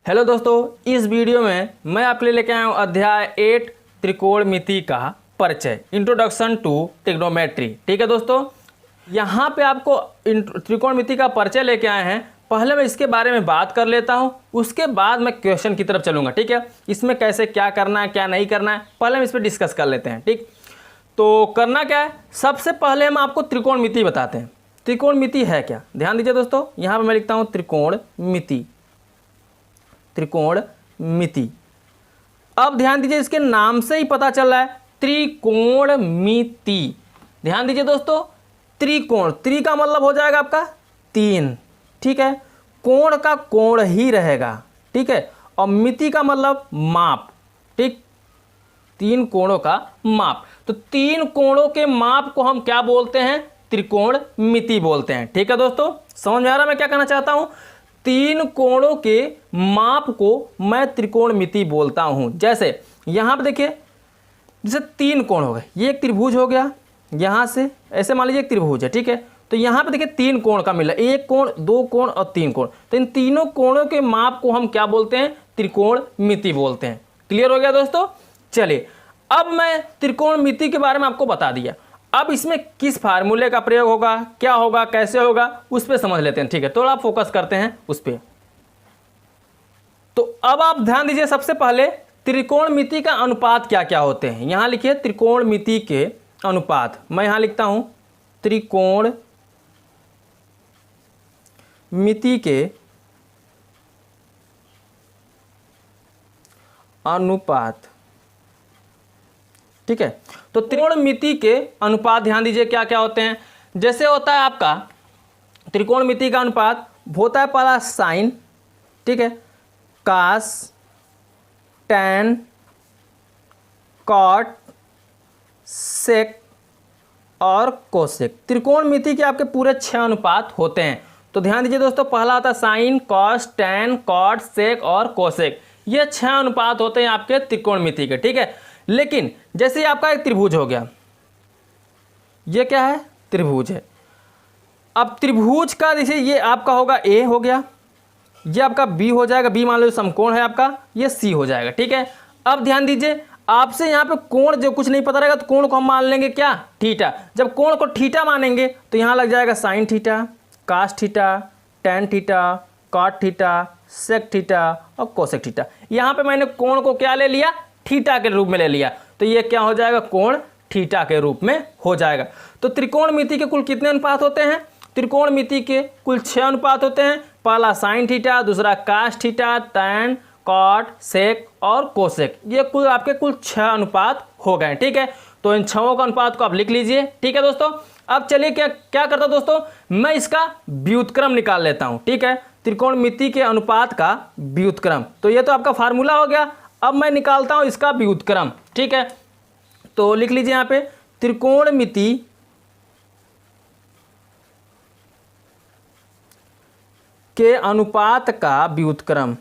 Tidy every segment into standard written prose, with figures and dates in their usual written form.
Hello दोस्तों, इस video में मैं आपके लिए लेके आया हूँ अध्याय 8 त्रिकोणमिति का परिचय, इंट्रोडक्शन टू ट्रिग्नोमेट्री। ठीक है दोस्तों, यहाँ पे आपको त्रिकोणमिति का परिचय लेके आए हैं। पहले मैं इसके बारे में बात कर लेता हूँ, उसके बाद मैं क्वेश्चन की तरफ चलूँगा। ठीक है, इसमें कैसे क्या करना है क्या नहीं करना है पहले हम इस पर डिस्कस कर लेते हैं। ठीक, तो करना क्या है, सबसे पहले हम आपको त्रिकोणमिति बताते हैं। त्रिकोणमिति है क्या, ध्यान दीजिए दोस्तों। यहाँ पर मैं लिखता हूँ त्रिकोणमिति। त्रिकोणमिति, अब ध्यान दीजिए, इसके नाम से ही पता चल रहा है त्रिकोणमिति। ध्यान दीजिए दोस्तों, त्रिकोण, त्रि का मतलब हो जाएगा आपका तीन, ठीक है। कोण का कोण ही रहेगा, ठीक है। और मिति का मतलब माप, ठीक, तीन कोणों का माप। तो तीन कोणों के माप को हम क्या बोलते हैं, त्रिकोणमिति बोलते हैं। ठीक है दोस्तों, समझ में आ रहा है मैं क्या कहना चाहता हूं। तीन कोणों के माप को मैं त्रिकोणमिति बोलता हूं। जैसे यहां पे देखिए, जैसे तीन कोण हो गए, ये एक त्रिभुज हो गया, यहां से ऐसे मान लीजिए एक त्रिभुज है, ठीक है। तो यहां पे देखिए तीन कोण का मिला, एक कोण, दो कोण और तीन कोण। तो इन तीनों कोणों के माप को हम क्या बोलते हैं, त्रिकोणमिति बोलते हैं। क्लियर हो गया दोस्तों। चलिए, अब मैं त्रिकोणमिति के बारे में आपको बता दिया। अब इसमें किस फार्मूले का प्रयोग होगा, क्या होगा, कैसे होगा, उस पर समझ लेते हैं। ठीक है, थोड़ा फोकस करते हैं उस पर। तो अब आप ध्यान दीजिए, सबसे पहले त्रिकोणमिति का अनुपात क्या क्या होते हैं। यहां लिखिए त्रिकोणमिति के अनुपात। मैं यहां लिखता हूं त्रिकोणमिति के अनुपात, ठीक है। तो त्रिकोणमिति के अनुपात ध्यान दीजिए क्या क्या होते हैं। जैसे होता है आपका त्रिकोणमिति का अनुपात होता है पहला साइन, ठीक है, कास, टैन, कॉट, सेक और कोसेक। त्रिकोणमिति के आपके पूरे 6 अनुपात होते हैं। तो ध्यान दीजिए दोस्तों, पहला आता है साइन, कॉस, टैन, कॉट, सेक और कोसेक। ये 6 अनुपात होते हैं आपके त्रिकोणमिति के, ठीक है। लेकिन जैसे आपका एक त्रिभुज हो गया, ये क्या है, त्रिभुज है। अब त्रिभुज का जैसे ये आपका होगा ए हो गया, ये आपका बी हो जाएगा, बी मान लो समकोण है आपका, ये सी हो जाएगा, ठीक है। अब ध्यान दीजिए, आपसे यहाँ पे कोण जो कुछ नहीं पता रहेगा तो कोण को हम मान लेंगे क्या, थीटा। जब कोण को थीटा मानेंगे तो यहाँ लग जाएगा sine theta, cos theta, tan theta, cot theta, sec theta और कोसेक थीटा। यहाँ पे मैंने कोण को क्या ले लिया, थीटा के रूप में ले लिया, तो ये क्या हो जाएगा, कोण थीटा के रूप में हो जाएगा। तो त्रिकोणमिति के कुल कितने अनुपात होते हैं, त्रिकोणमिति के कुल 6 अनुपात होते हैं। पहला साइन थीटा, दूसरा कास थीटा, टैन, कॉट, सेक और कोसेक। ये कुल आपके कुल 6 अनुपात हो गए, ठीक है। तो इन 6 का अनुपात को आप लिख लीजिए, ठीक है दोस्तों। अब चलिए क्या क्या करता हूं दोस्तों, मैं इसका व्युत्क्रम निकाल लेता हूं, ठीक है। त्रिकोणमिति के अनुपात का व्युत्क्रम, तो ये तो आपका फार्मूला हो गया। अब मैं निकालता हूं इसका व्युत्क्रम, ठीक है। तो लिख लीजिए यहां पे त्रिकोणमिति के अनुपात का व्युत्क्रम,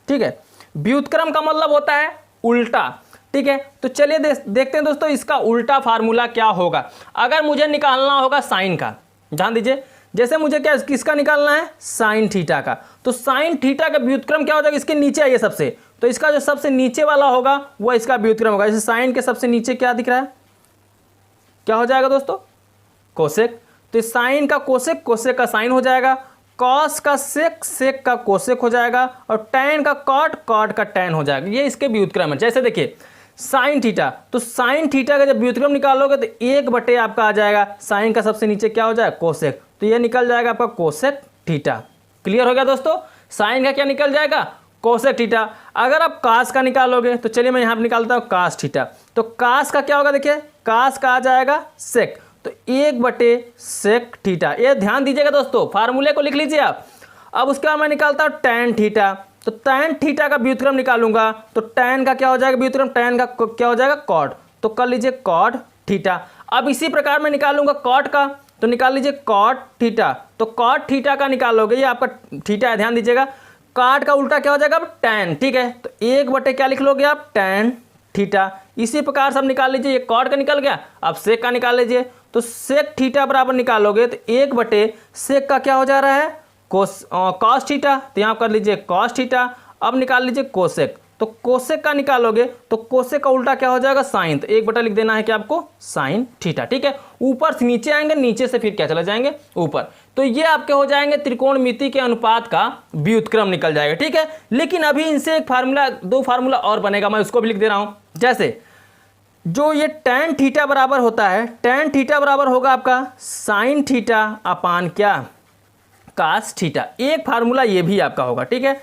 ठीक है। व्युत्क्रम का मतलब होता है उल्टा, ठीक है। तो चलिए देखते हैं दोस्तों इसका उल्टा फार्मूला क्या होगा। अगर मुझे निकालना होगा साइन का, ध्यान दीजिए, जैसे मुझे क्या किसका निकालना है, साइन थीटा का, तो साइन थीटा का व्युत्क्रम क्या हो जाएगा, इसके नीचे आइए सबसे, तो इसका जो सबसे नीचे वाला होगा वो इसका व्युत्क्रम होगा। जैसे साइन के सबसे नीचे क्या दिख रहा है, क्या हो जाएगा दोस्तों, कोसेक। तो साइन का कोसेक, कोसेक का साइन हो जाएगा, कॉस का सेक, सेक का कोसेक हो जाएगा, और टैन का कॉट, कॉट का टैन हो जाएगा। ये इसके व्युत्क्रम है। जैसे देखिए साइन थीटा, तो साइन थीटा का जब व्युत्क्रम निकालोगे तो 1/, आपका आ जाएगा साइन का सबसे नीचे क्या हो जाएगा, कोसेक, तो ये निकल जाएगा आपका कोसेक थीटा। क्लियर हो गया दोस्तों, साइन का क्या निकल जाएगा, कोसेक थीटा। अगर आप कास का निकालोगे तो चलिए मैं यहाँ पर निकालता हूँ कास थीटा, तो कास का क्या होगा, देखिए कास का आ जाएगा सेक, तो 1/सेक थीटा। ये ध्यान दीजिएगा दोस्तों, फार्मूले को लिख लीजिए आप। अब उसके बाद मैं निकालता हूँ टैन थीटा, तो टैन थीटा का व्युत्क्रम निकालूंगा, तो टैन का क्या हो जाएगा व्युत्क्रम, टैन का क्या हो जाएगा, कॉट, तो कर लीजिए कॉट थीटा। अब इसी प्रकार मैं निकालूंगा कॉट का, तो निकाल लीजिए कॉट थीटा, तो कॉट थीटा का निकालोगे, ये आपका थीटा है, ध्यान दीजिएगा। कॉट का उल्टा क्या हो जाएगा, टैन, ठीक है। तो 1/, क्या लिख लोगे आप, टैन थीटा। इसी प्रकार से आप निकाल लीजिए, ये कॉट का निकल गया, अब सेक का निकाल लीजिए, तो सेक थीटा बराबर निकालोगे तो 1/सेक का क्या हो जा रहा है, कॉस थीटा। तो यहाँ कर लीजिए कॉस थीटा। अब निकाल लीजिए कोसेक, तो कोसेक का निकालोगे तो कोसेक का उल्टा क्या हो जाएगा, साइन। तो 1/, लिख देना है कि आपको साइन थीटा। ठीक है, ऊपर से नीचे आएंगे, नीचे से फिर क्या चले जाएंगे ऊपर। तो ये आपके हो जाएंगे त्रिकोणमिति के अनुपात का व्युत्क्रम निकल जाएगा। ठीक है, लेकिन अभी इनसे एक फार्मूला, 2 फार्मूला और बनेगा, मैं उसको भी लिख दे रहा हूं। जैसे जो ये tan थीटा बराबर होता है, tan थीटा बराबर होगा आपका साइन थीटा अपान क्या, कास थीटा। एक फार्मूला ये भी आपका होगा। ठीक है,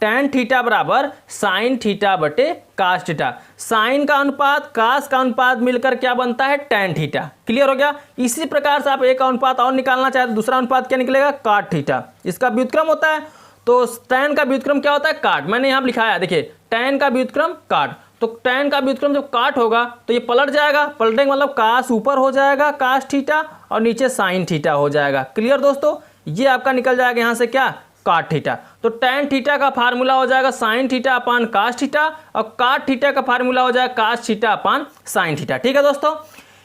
tan थीटा बराबर साइन थीटा बटे कास थीटा। साइन का अनुपात कास का अनुपात मिलकर क्या बनता है, tan थीटा। क्लियर हो गया। इसी प्रकार से आप एक अनुपात और निकालना चाहे तो दूसरा अनुपात क्या निकलेगा, काट थीटा। इसका व्युत्क्रम होता है, तो tan का व्युत्क्रम क्या होता है, काट। मैंने यहाँ लिखा है, देखिए tan का व्युत्क्रम काट। तो tan का व्युत्क्रम जब काट होगा तो ये पलट जाएगा, पलटने का मतलब कास ऊपर हो जाएगा कास थीटा और नीचे साइन थीटा हो जाएगा। क्लियर दोस्तों, ये आपका निकल जाएगा यहाँ से क्या, काट थीटा। तो tan थीटा का फार्मूला हो जाएगा sine theta upon cos theta और काट थीटा का फार्मूला हो जाएगा cos theta upon sine theta. ठीक है दोस्तों,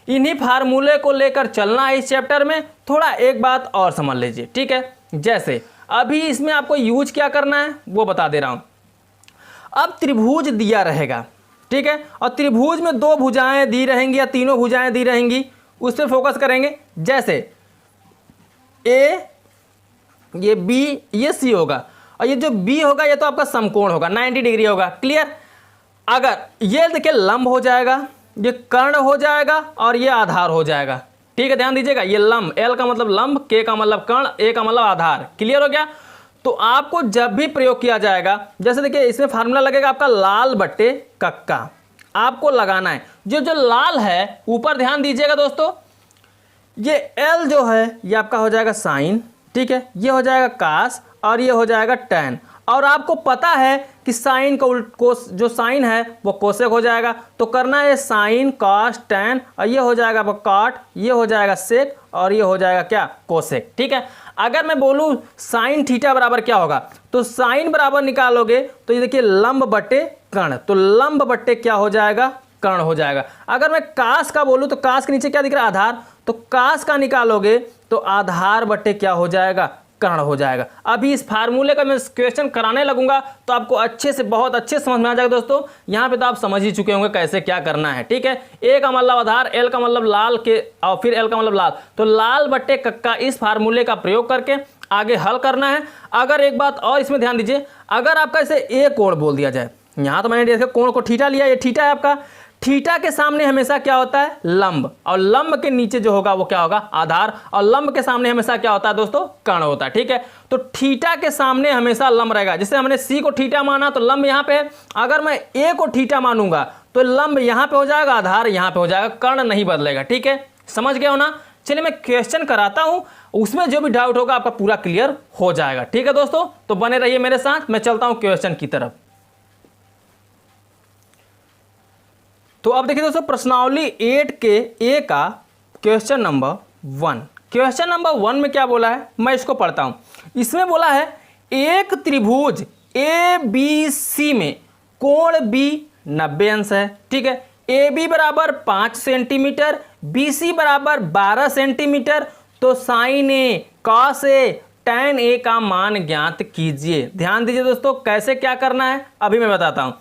इन्हीं फार्मूले को लेकर चलना है इस चैप्टर में। थोड़ा एक बात और समझ लीजिए। ठीक है, जैसे अभी इसमें आपको यूज क्या करना है वो बता दे रहा हूं। अब त्रिभुज दिया रहेगा, ठीक है, और त्रिभुज में 2 भुजाएं दी रहेंगी या तीनों भुजाएं दी रहेंगी, उस पर फोकस करेंगे। जैसे ए, ये बी, ये सी होगा, और ये जो बी होगा ये तो आपका समकोण होगा, 90 डिग्री होगा। क्लियर। अगर ये देखिए लंब हो जाएगा, ये कर्ण हो जाएगा और ये आधार हो जाएगा। ठीक है, ध्यान दीजिएगा, ये लंब, एल का मतलब लंब, के का मतलब कर्ण, ए का मतलब आधार। क्लियर हो गया। तो आपको जब भी प्रयोग किया जाएगा, जैसे देखिए इसमें फार्मूला लगेगा आपका लाल बट्टे कक्का, आपको लगाना है। जो लाल है ऊपर ध्यान दीजिएगा दोस्तों, ये एल जो है ये आपका हो जाएगा साइन। ठीक है, ये हो जाएगा कास और ये हो जाएगा tan। और आपको पता है कि साइन को जो साइन है वो कोसेक हो जाएगा, तो करना है साइन कॉस tan और ये हो जाएगा कॉट, ये हो जाएगा सेक और ये हो जाएगा क्या, कोसेक। ठीक है, अगर मैं बोलूं साइन थीटा बराबर क्या होगा, तो साइन बराबर निकालोगे तो ये देखिए लंब बट्टे कर्ण, तो लंब बट्टे क्या हो जाएगा, कर्ण हो जाएगा। अगर मैं कास का बोलूं तो कास के नीचे क्या दिख रहा है, आधार, तो कास का निकालोगे तो आधार बट्टे क्या हो जाएगा, कर्ण हो जाएगा। अभी इस फार्मूले का मैं क्वेश्चन कराने लगूंगा तो आपको अच्छे से, बहुत अच्छे समझ में आ जाएगा दोस्तों। यहाँ पे तो आप समझ ही चुके होंगे कैसे क्या करना है। ठीक है, ए का मतलब आधार, एल का मतलब लाल के, और फिर एल का मतलब लाल, तो लाल बट्टे कक्का इस फार्मूले का प्रयोग करके आगे हल करना है। अगर एक बात और इसमें ध्यान दीजिए, अगर आपका इसे ए कोण बोल दिया जाए, यहाँ तो मैंने देखा कोण को थीटा लिया, ये थीटा है आपका, थीटा के सामने हमेशा क्या होता है, लंब, और लंब के नीचे जो होगा वो क्या होगा, आधार, और लंब के सामने हमेशा क्या होता है दोस्तों, कर्ण होता है। ठीक है, तो थीटा के सामने हमेशा लंब रहेगा। जैसे हमने सी को थीटा माना तो लंब यहाँ पे है, अगर मैं ए को थीटा मानूंगा तो लंब यहाँ पे हो जाएगा, आधार यहाँ पे हो जाएगा, कर्ण नहीं बदलेगा। ठीक है, समझ गए हो ना। चलिए मैं क्वेश्चन कराता हूँ, उसमें जो भी डाउट होगा आपका पूरा क्लियर हो जाएगा। ठीक है दोस्तों, तो बने रहिए मेरे साथ, मैं चलता हूँ क्वेश्चन की तरफ। तो अब देखिए दोस्तों, प्रश्नावली 8 के ए का क्वेश्चन नंबर 1। क्वेश्चन नंबर 1 में क्या बोला है, मैं इसको पढ़ता हूं। इसमें बोला है एक त्रिभुज ए बी सी में कोण बी 90 अंश है। ठीक है, ए बी बराबर 5 सेंटीमीटर, बी सी बराबर 12 सेंटीमीटर, तो sign A cos A tan ए का मान ज्ञात कीजिए। ध्यान दीजिए दोस्तों, कैसे क्या करना है अभी मैं बताता हूं।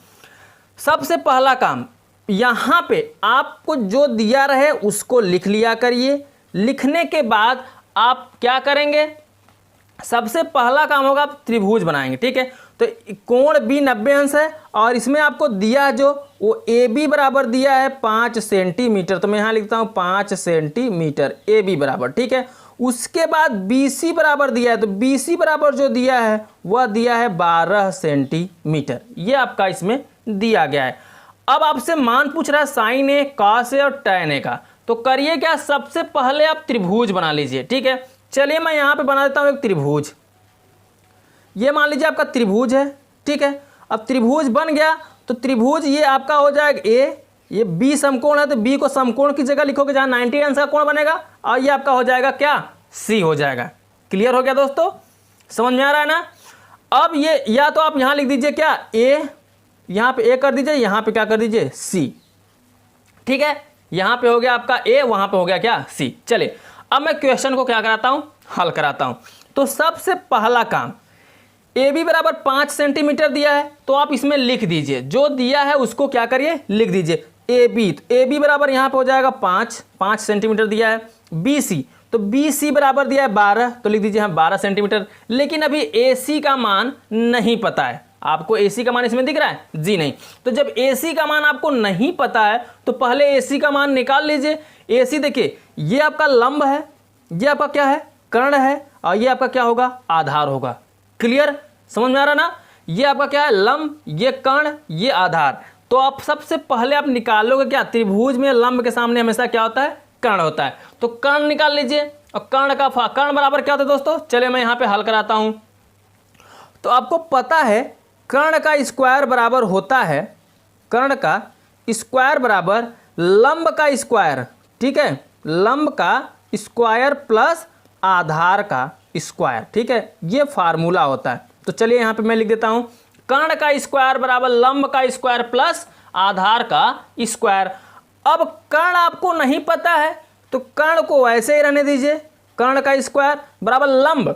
सबसे पहला काम, यहाँ पे आपको जो दिया रहे उसको लिख लिया करिए। लिखने के बाद आप क्या करेंगे, सबसे पहला काम होगा आप त्रिभुज बनाएंगे। ठीक है, तो कोण बी 90 अंश है और इसमें आपको दिया है जो वो ए बी बराबर दिया है 5 सेंटीमीटर, तो मैं यहाँ लिखता हूँ 5 सेंटीमीटर ए बी बराबर। ठीक है, उसके बाद बी सी बराबर दिया है, तो बी सी बराबर जो दिया है वह दिया है 12 सेंटीमीटर, ये आपका इसमें दिया गया है। अब आपसे मान पूछ रहा है साइन ए, कॉस ए और tan ए का, तो करिए क्या, सबसे पहले आप त्रिभुज बना लीजिए। ठीक है, चलिए मैं यहाँ पे बना देता हूँ एक त्रिभुज। ये मान लीजिए आपका त्रिभुज है। ठीक है, अब त्रिभुज बन गया तो त्रिभुज ये आपका हो जाएगा ए, ये बी समकोण है तो बी को समकोण की जगह लिखोगे जहाँ 90 अंश का कोण बनेगा, और ये आपका हो जाएगा क्या, सी हो जाएगा। क्लियर हो गया दोस्तों, समझ में आ रहा है ना। अब ये या तो आप यहाँ लिख दीजिए क्या, ए, यहाँ पे ए कर दीजिए, यहाँ पे क्या कर दीजिए, सी। ठीक है, यहाँ पे हो गया आपका ए, वहाँ पे हो गया क्या सी। चलिए अब मैं क्वेश्चन को क्या कराता हूँ, हल कराता हूँ। तो सबसे पहला काम, ए बी बराबर 5 सेंटीमीटर दिया है तो आप इसमें लिख दीजिए, जो दिया है उसको क्या करिए लिख दीजिए। ए बी, तो ए बी बराबर यहाँ पे हो जाएगा 5 सेंटीमीटर दिया है। बी सी, तो बी सी बराबर दिया है 12, तो लिख दीजिए यहाँ 12 सेंटीमीटर। लेकिन अभी ए सी का मान नहीं पता है आपको। ए सी का मान इसमें दिख रहा है जी नहीं। तो जब ए सी का मान आपको नहीं पता है तो पहले ए सी का मान निकाल लीजिए। ए सी देखिए, ये आपका लंब है, ये आपका क्या है कर्ण है, और ये आपका क्या होगा आधार होगा। क्लियर, समझ में आ रहा ना। ये आपका क्या है लंब, ये कर्ण, ये आधार। तो आप सबसे पहले आप निकालोगे क्या, त्रिभुज में लंब के सामने हमेशा क्या होता है कर्ण होता है। तो कर्ण निकाल लीजिए, और कर्ण बराबर क्या होता है दोस्तों, चलिए मैं यहाँ पे हल कराता हूँ। तो आपको पता है कर्ण का स्क्वायर बराबर होता है, कर्ण का स्क्वायर बराबर लंब का स्क्वायर, ठीक है, लंब का स्क्वायर प्लस आधार का स्क्वायर, ठीक है, ये फार्मूला होता है। तो चलिए यहाँ पे मैं लिख देता हूँ, कर्ण का स्क्वायर बराबर लंब का स्क्वायर प्लस आधार का स्क्वायर। अब कर्ण आपको नहीं पता है तो कर्ण को वैसे ही रहने दीजिए, कर्ण का स्क्वायर बराबर लंब,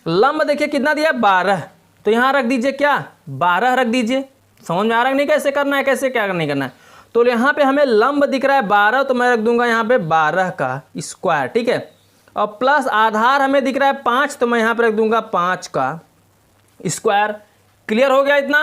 लंब देखिए कितना दिया 12, तो यहाँ रख दीजिए क्या 12 रख दीजिए। समझ में आ रहा है नहीं कैसे करना है, कैसे क्या नहीं करना है। तो यहाँ पे हमें लंब दिख रहा है 12, तो मैं रख दूंगा यहाँ पे 12 का स्क्वायर, ठीक है, और प्लस आधार हमें दिख रहा है 5, तो मैं यहाँ पे रख दूंगा 5 का स्क्वायर। क्लियर हो गया इतना।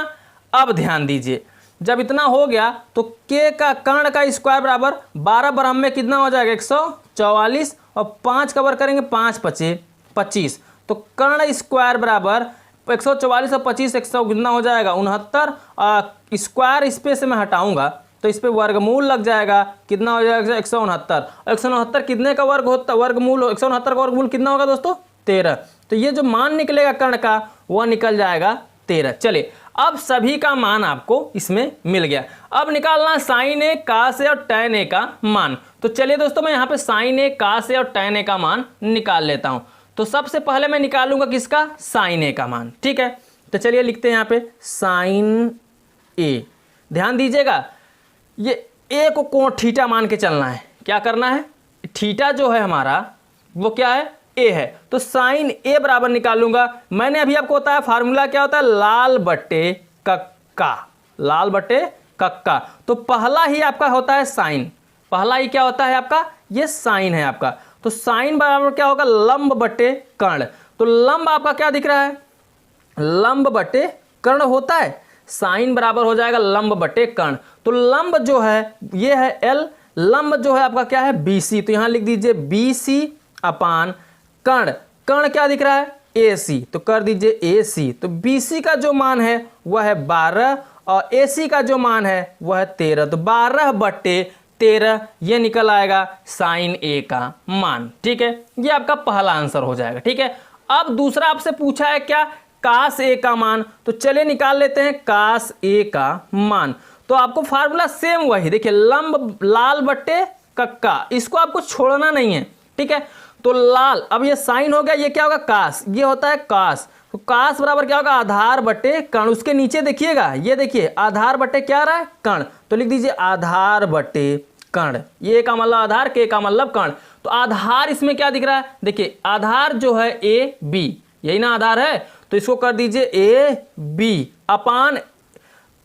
अब ध्यान दीजिए, जब इतना हो गया तो के का कर्ण का स्क्वायर बराबर 12 बराबर में कितना हो जाएगा 144, और 5 का वर्ग करेंगे 5 5 25, तो कर्ण स्क्वायर बराबर 144 और 25 100 कितना हो जाएगा 69। स्क्वायर इस पे से मैं हटाऊंगा तो इस पे वर्गमूल लग जाएगा, कितना हो जाएगा 169। 169 कितने का वर्ग होता, वर्गमूल 169 का वर्गमूल कितना होगा दोस्तों 13। तो ये जो मान निकलेगा कर्ण का वह निकल जाएगा 13। चलिए अब सभी का मान आपको इसमें मिल गया। अब निकालना साइन ए कास ए और टैन ए का मान। तो चलिए दोस्तों मैं यहाँ पे साइन ए कास ए और टैन ए का मान निकाल लेता हूँ। तो सबसे पहले मैं निकालूंगा किसका, साइन ए का मान, ठीक है। तो चलिए लिखते हैं यहाँ पे साइन ए। ध्यान दीजिएगा, ये ए को कोण थीटा मान के चलना है। क्या करना है, थीटा जो है हमारा वो क्या है ए है, तो साइन ए बराबर निकालूंगा। मैंने अभी आपको बताया फार्मूला क्या होता है, लाल बट्टे कक्का, लाल बट्टे कक्का। तो पहला ही आपका होता है साइन, पहला ही क्या होता है आपका, ये साइन है आपका। तो साइन बराबर क्या होगा, लंब बट्टे कर्ण। तो लंब आपका क्या दिख रहा है, लंब बट्टे कर्ण होता है। साइन बराबर हो जाएगा लंब बट्टे कर्ण। तो लंब जो है ये है एल, लंब जो है आपका क्या है बी सी। तो यहां लिख दीजिए बी सी अपान कर्ण, कर्ण क्या दिख रहा है ए सी, तो कर दीजिए ए सी। तो बी सी का जो मान है वह है 12 और ए सी का जो मान है वह है 13। तो 12 बट्टे 13 ये निकल आएगा साइन ए का मान, ठीक है। ये आपका पहला आंसर हो जाएगा, ठीक है। अब दूसरा आपसे पूछा है क्या, कास ए का मान। तो चलिए निकाल लेते हैं कास ए का मान। तो आपको फार्मूला सेम वही, देखिए लंब लाल बट्टे कक्का, इसको आपको छोड़ना नहीं है, ठीक है। तो लाल, अब ये साइन हो गया, ये क्या होगा कास, ये होता है कास। तो कास बराबर क्या होगा आधार बट्टे कर्ण। उसके नीचे देखिएगा, ये देखिए आधार बट्टे क्या आ रहा है कर्ण, तो लिख दीजिए आधार बट्टे कर्ण। ये का मतलब आधार, के का मतलब कर्ण। तो आधार इसमें क्या दिख रहा है, देखिए आधार जो है ए बी, यही ना आधार है, तो इसको कर दीजिए ए बी अपान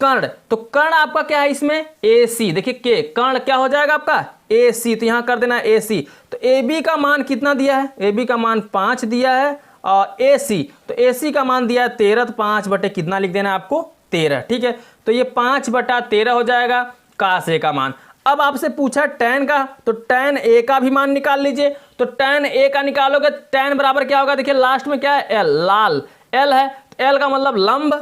कर्ण। तो कर्ण आपका क्या है इसमें ए सी, देखिए के कर्ण क्या हो जाएगा आपका ए सी, तो यहां कर देना ए सी। तो ए बी का मान कितना दिया है, ए बी का मान 5 दिया है, और ए सी, तो ए सी का मान दिया है 13, तो 5 बटे कितना लिख देना है आपको 13, ठीक है। तो ये 5 बटा 13 हो जाएगा कास ए का मान। अब आपसे पूछा टैन का, तो टैन ए का भी मान निकाल लीजिए। तो टैन ए का निकालोगे, टैन बराबर क्या होगा, देखिए लास्ट में क्या है एल, लाल एल है, एल का मतलब लंब,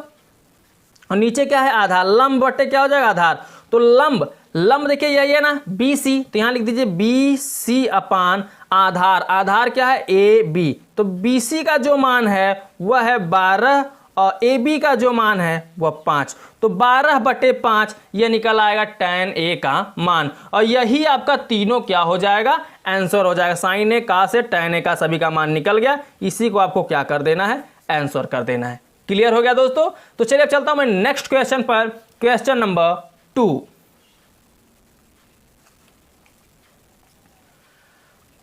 और नीचे क्या है आधार, लंब बट्टे क्या हो जाएगा आधार। तो लंब, लंब देखिए यही है ना बी सी, तो यहां लिख दीजिए बी सी अपान आधार, आधार क्या है ए बी। तो बी सी का जो मान है वह है 12 और ए बी का जो मान है वह 5। तो 12 बटे 5 यह निकल आएगा टैन ए का मान, और यही आपका तीनों क्या हो जाएगा आंसर हो जाएगा। साइन ए का से टैन ए का सभी का मान निकल गया, इसी को आपको क्या कर देना है आंसर कर देना है। क्लियर हो गया दोस्तों। तो चलिए अब चलता हूं मैं नेक्स्ट क्वेश्चन पर, क्वेश्चन नंबर 2।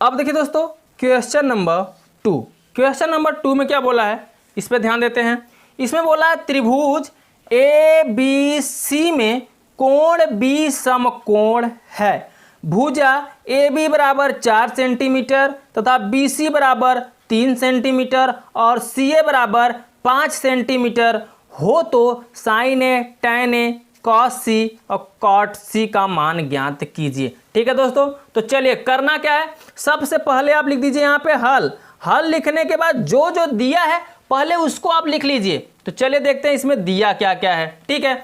अब देखिए दोस्तों क्वेश्चन नंबर 2। क्वेश्चन नंबर 2 में क्या बोला है, इस पर ध्यान देते हैं। इसमें बोला है त्रिभुज ABC में कोण B समकोण है। भुजा AB बराबर 4 सेंटीमीटर तथा BC बराबर 3 सेंटीमीटर और CA बराबर 5 सेंटीमीटर हो तो sine A, tan A, cos C और cot C का मान ज्ञात कीजिए। ठीक है दोस्तों, तो चलिए करना क्या है, सबसे पहले आप लिख दीजिए यहाँ पे हल। हल लिखने के बाद जो जो दिया है पहले उसको आप लिख लीजिए। तो चलिए देखते हैं इसमें दिया क्या क्या है। ठीक है,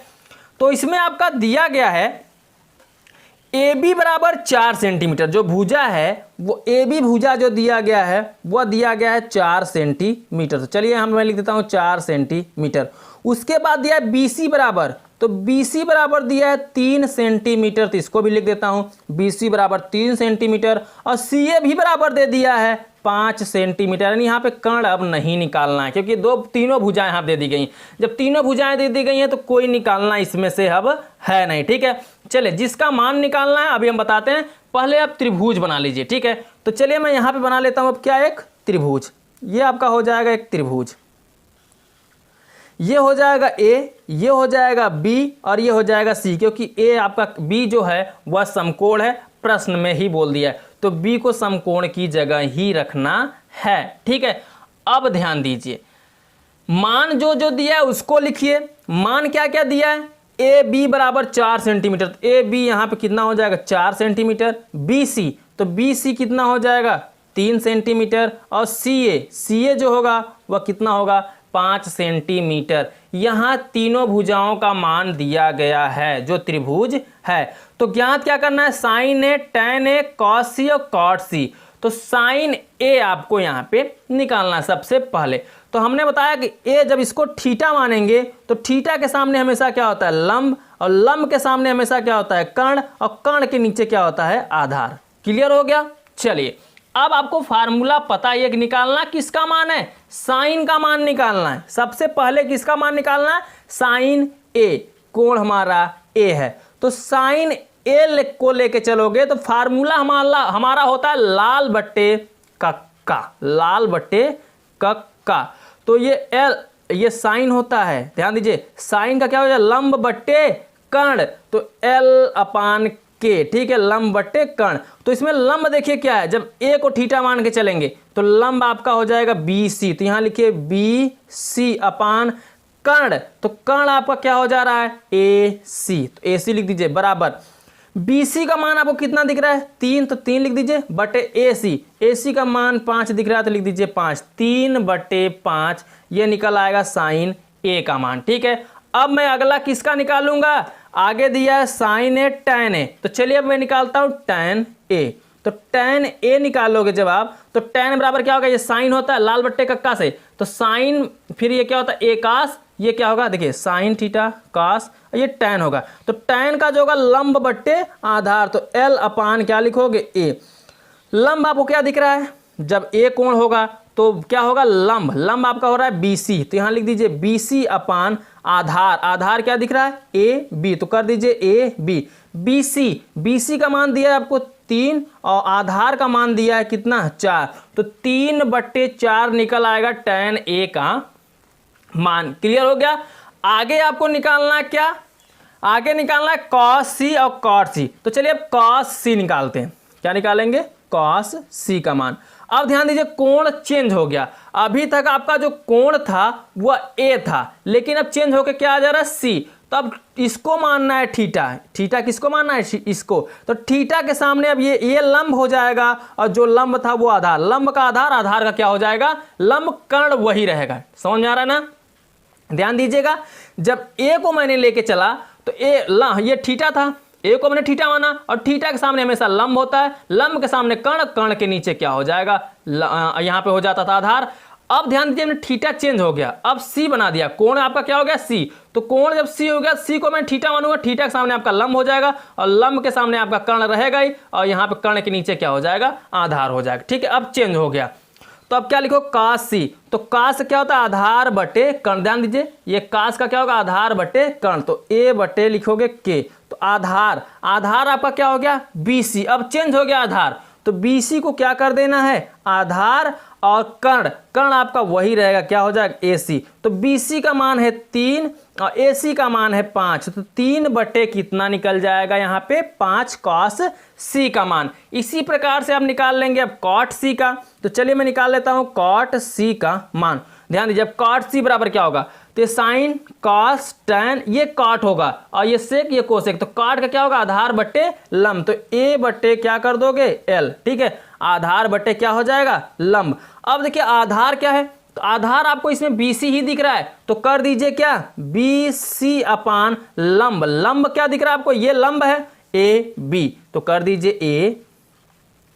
तो इसमें आपका दिया गया है AB बराबर 4 सेंटीमीटर, जो भुजा है वो AB भुजा जो दिया गया है वह दिया गया है 4 सेंटीमीटर। तो चलिए मैं लिख देता हूँ 4 सेंटीमीटर। उसके बाद दिया है BC बराबर, तो BC बराबर दिया है 3 सेंटीमीटर, तो इसको भी लिख देता हूँ BC बराबर 3 सेंटीमीटर। और CA भी बराबर दे दिया है 5 सेंटीमीटर। यानी यहाँ पे कर्ण अब नहीं निकालना है क्योंकि तीनों भुजाएं यहाँ दे दी गई। जब तीनों भुजाएं दे दी गई हैं तो कोई निकालना इसमें से अब है नहीं। ठीक है, चलिए जिसका मान निकालना है अभी हम बताते हैं। पहले आप त्रिभुज बना लीजिए। ठीक है, तो चलिए मैं यहाँ पे बना लेता हूँ अब क्या, एक त्रिभुज। ये आपका हो जाएगा एक त्रिभुज, ये हो जाएगा A, ये हो जाएगा B और ये हो जाएगा C, क्योंकि A आपका B जो है वह समकोण है, प्रश्न में ही बोल दिया है, तो B को समकोण की जगह ही रखना है। ठीक है, अब ध्यान दीजिए, मान जो जो दिया है उसको लिखिए। मान क्या क्या दिया है, AB बराबर 4 सेंटीमीटर, तो AB यहाँ पे कितना हो जाएगा 4 सेंटीमीटर। BC, तो BC कितना हो जाएगा 3 सेंटीमीटर। और CA जो होगा वह कितना होगा 5 सेंटीमीटर। यहाँ तीनों भुजाओं का मान दिया गया है जो त्रिभुज है। तो ज्ञात क्या करना है, sine A, tan A, cos C और cot C। तो साइन A आपको यहाँ पे निकालना है सबसे पहले। तो हमने बताया कि A जब इसको थीटा मानेंगे तो थीटा के सामने हमेशा क्या होता है लंब, और लंब के सामने हमेशा क्या होता है कर्ण, और कर्ण के नीचे क्या होता है आधार। क्लियर हो गया। चलिए अब आपको फार्मूला पता है कि निकालना किसका मान है, साइन का मान निकालना है। सबसे पहले किसका मान निकालना है, साइन A, कोण हमारा A है, तो साइन A को लेके चलोगे तो फार्मूला हमारा होता है लाल बट्टे कक्का, लाल बट्टे कक्का। तो ये साइन होता है, ध्यान दीजिए, साइन का क्या हो जाए लंब बट्टे कर्ण, तो L/K। ठीक है, लंब बट्टे कर्ण। तो इसमें लंब देखिए क्या है, जब A को थीटा मान के चलेंगे तो लंब आपका हो जाएगा BC, तो यहां लिखिए BC अपान कर्ण, तो कर्ण आपका क्या हो जा रहा है AC, तो AC लिख दीजिए बराबर BC का मान आपको कितना दिख रहा है 3, तो 3 लिख दीजिए बटे AC का मान 5 दिख रहा है तो लिख दीजिए 5, 3/5 ये निकल आएगा साइन A का मान। ठीक है, अब मैं अगला किसका निकालूंगा, आगे दिया है साइन A, tan A, तो चलिए अब मैं निकालता हूं tan A। तो tan A निकालोगे जब आप, तो tan बराबर क्या होगा, ये साइन होता है लाल बट्टे कक्का से, तो साइन फिर ये क्या होता है A कास, ये क्या होगा देखिए साइन थीटा कास, ये tan होगा, तो tan का जो होगा लंब बट्टे आधार, तो L/, क्या लिखोगे A। लंब आपको क्या दिख रहा है, जब A कोण होगा तो क्या होगा लंब आपका हो रहा है BC, तो यहां लिख दीजिए BC अपान आधार क्या दिख रहा है AB, तो कर दीजिए AB। BC का मान दिया है आपको 3 और आधार का मान दिया है कितना 4, तो 3/4 निकल आएगा tan A का मान। क्लियर हो गया। आगे आपको निकालना है क्या, आगे निकालना है cos C और cot C। तो चलिए अब cos C निकालते हैं। क्या निकालेंगे, cos C का मान। अब ध्यान दीजिए कोण चेंज हो गया, अभी तक आपका जो कोण था वह A था, लेकिन अब चेंज होकर क्या आ जा रहा है C, तो अब इसको मानना है थीटा किसको मानना है इसको, तो थीटा के सामने अब ये लंब हो जाएगा, और जो लंब था वो आधार, लंब का आधार का क्या हो जाएगा लंब, कर्ण वही रहेगा। समझ में आ रहा है ना, ध्यान दीजिएगा, जब A को मैंने लेके चला तो ये थीटा था, A को मैंने थीटा माना, और थीटा के सामने हमेशा लंब होता है, लंब के सामने कर्ण, कर्ण के नीचे क्या हो जाएगा यहाँ पे हो जाता था आधार। अब ध्यान दीजिए हमने थीटा चेंज हो गया, अब C बना दिया, कोण आपका क्या हो गया C, तो कोण जब C हो गया, C को मैं थीटा मानूंगा, थीटा के सामने आपका लंब हो जाएगा, और लंब के सामने आपका कर्ण रहेगा ही, और यहाँ पे कर्ण के नीचे क्या हो जाएगा आधार हो जाएगा। ठीक है, अब चेंज हो गया, तो अब क्या लिखो cos C, तो cos क्या होता है आधार बटे कर्ण, ध्यान दीजिए ये cos का क्या होगा आधार बटे कर्ण, तो A बटे लिखोगे K, तो आधार आपका क्या हो गया BC। अब चेंज हो गया आधार, तो BC को क्या कर देना है, आधार, और कर्ण, कर्ण आपका वही रहेगा, क्या हो जाएगा, AC। तो BC का मान है 3 और AC का मान है 5, तो 3 बटे कितना निकल जाएगा यहाँ पे, 5 cos C का मान। इसी प्रकार से आप निकाल लेंगे अब cot C का। तो चलिए मैं निकाल लेता हूँ cot C का मान। ध्यान दीजिए, अब cot C बराबर क्या होगा, तो साइन cos tan, ये cot होगा और ये sec, ये कोसेक। तो cot का क्या होगा, आधार बट्टे लंब, तो A बट्टे क्या कर दोगे, L। ठीक है, आधार बट्टे क्या हो जाएगा, लंब। अब देखिए आधार क्या है, तो आधार आपको इसमें BC ही दिख रहा है, तो कर दीजिए क्या, BC अपान लंब। लंब क्या दिख रहा है आपको, ये लंब है AB, तो कर दीजिए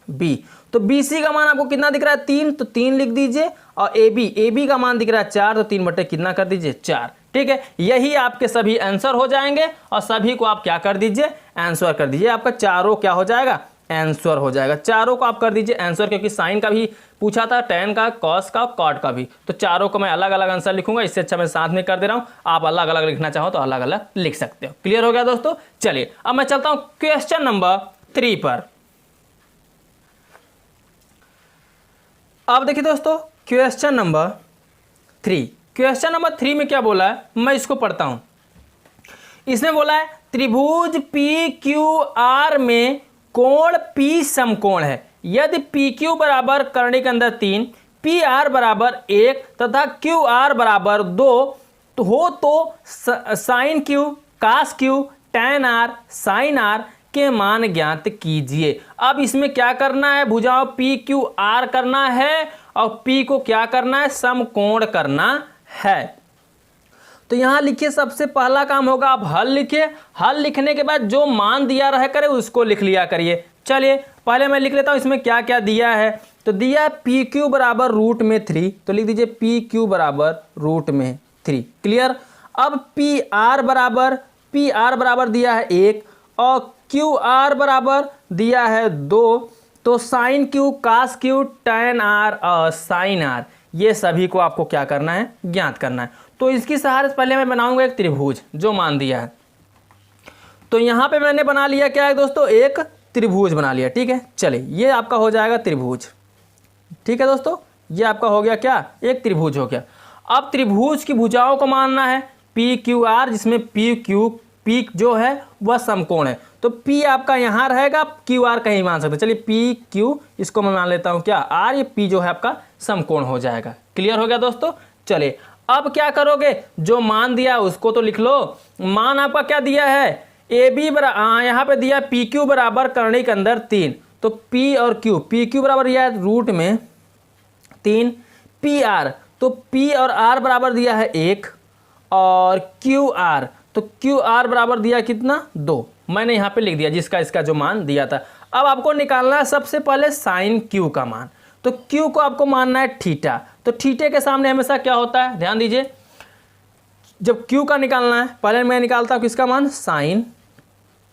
AB। तो BC का मान आपको कितना दिख रहा है, 3, तो 3 लिख दीजिए, और AB का मान दिख रहा है 4, तो 3 बटे कितना कर दीजिए, 4। ठीक है, यही आपके सभी आंसर हो जाएंगे और सभी को आप क्या कर दीजिए, आंसर कर दीजिए। आपका चारों क्या हो जाएगा, आंसर हो जाएगा। चारों को आप कर दीजिए आंसर, क्योंकि साइन का भी पूछा था, tan का, cos का, cot का भी। तो चारों को मैं अलग अलग आंसर लिखूंगा, इससे अच्छा मैं साथ में कर दे रहा हूं। आप अलग अलग लिखना चाहो तो अलग अलग लिख सकते हो। क्लियर हो गया दोस्तों। चलिए अब मैं चलता हूं क्वेश्चन नंबर 3 पर। अब देखिए दोस्तों क्वेश्चन नंबर 3, क्वेश्चन नंबर 3 में क्या बोला है, मैं इसको पढ़ता हूं। इसमें बोला है त्रिभुज PQR में कोण P समकोण है, यदि PQ बराबर कर्णिक अंदर 3, PR बराबर 1 तथा QR बराबर 2 तो हो, तो sign Q, cos Q, tan R, sin R के मान ज्ञात कीजिए। अब इसमें क्या करना है, भुजाओं PQR करना है और P को क्या करना है, समकोण करना है। तो यहां लिखिए, सबसे पहला काम होगा आप हल लिखिए। हल लिखने के बाद जो मान दिया रह करे उसको लिख लिया करिए। चलिए पहले मैं लिख लेता हूं इसमें क्या क्या दिया है। तो दिया PQ बराबर रूट में 3, तो लिख दीजिए PQ बराबर रूट में 3। क्लियर। अब PR बराबर दिया है 1 और QR बराबर दिया है 2, तो sign Q, cos Q, tan R और sin R ये सभी को आपको क्या करना है, ज्ञात करना है। तो इसकी सहारे से पहले मैं बनाऊंगा एक त्रिभुज जो मान दिया है। तो यहां पे मैंने बना लिया क्या है दोस्तों, एक त्रिभुज बना लिया। ठीक है, चलिए ये आपका हो जाएगा त्रिभुज। ठीक है दोस्तों, ये आपका हो गया क्या, एक त्रिभुज हो गया। अब त्रिभुज की भुजाओं को मानना है PQR, जिसमें P जो है वह समकोण है। तो P आपका यहाँ रहेगा, QR कहीं मान सकते। चलिए PQ इसको मैं मान लेता हूँ क्या R, ये P जो है आपका समकोण हो जाएगा। क्लियर हो गया दोस्तों। चलिए अब क्या करोगे, जो मान दिया उसको तो लिख लो। मान आपका क्या दिया है, AB बराबर, यहाँ पे दिया PQ बराबर कर्णिक अंदर 3, तो P और Q, PQ बराबर दिया है रूट में 3, PR तो P और R बराबर दिया है 1 और QR तो QR बराबर दिया कितना, 2। मैंने यहाँ पे लिख दिया जिसका इसका जो मान दिया था। अब आपको निकालना है सबसे पहले साइन Q का मान। तो Q को आपको मानना है थीटा। तो थीटे के सामने हमेशा क्या होता है, ध्यान दीजिए, जब Q का निकालना है पहले मैं निकालता हूँ किसका मान, साइन